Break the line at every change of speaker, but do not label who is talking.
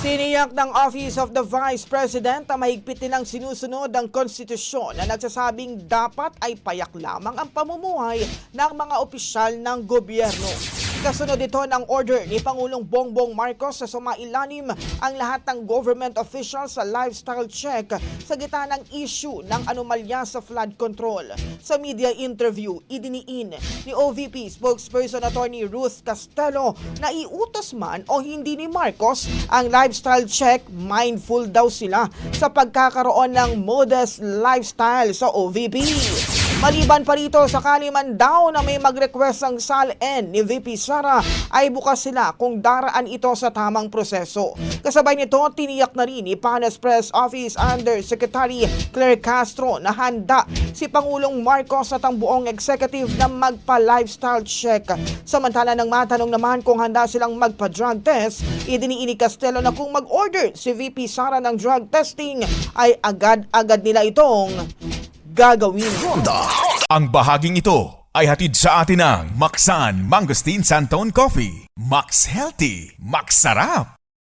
Tiniyak ng Office of the Vice President na mahigpit nilang sinusunod ang konstitusyon na nagsasabing dapat ay payak lamang ang pamumuhay ng mga opisyal ng gobyerno. Kasunod ito ng order ni Pangulong Bongbong Marcos na sumailalim ang lahat ng government officials sa lifestyle check sa gitna ng issue ng anomalya sa flood control. Sa media interview, idiniin ni OVP spokesperson Attorney Ruth Castelo na iutos man o hindi ni Marcos ang lifestyle check, mindful daw sila sa pagkakaroon ng modest lifestyle sa OVP. Maliban pa rito, sakali man daw na may mag-request ang SALN ni VP Sara, ay bukas sila kung daraan ito sa tamang proseso. Kasabay nito, tiniyak na rin ni Panas Press Office Undersecretary Claire Castro na handa si Pangulong Marcos at ang buong executive na magpa-lifestyle check. Samantala nang matanong naman kung handa silang magpa-drug test, idiniin ni Castelo na kung mag-order si VP Sara ng drug testing ay agad-agad nila itong gagawin.
Ang bahaging ito ay hatid sa atin ng Maxan Mangosteen Santon Coffee. Max Healthy, Max Sarap.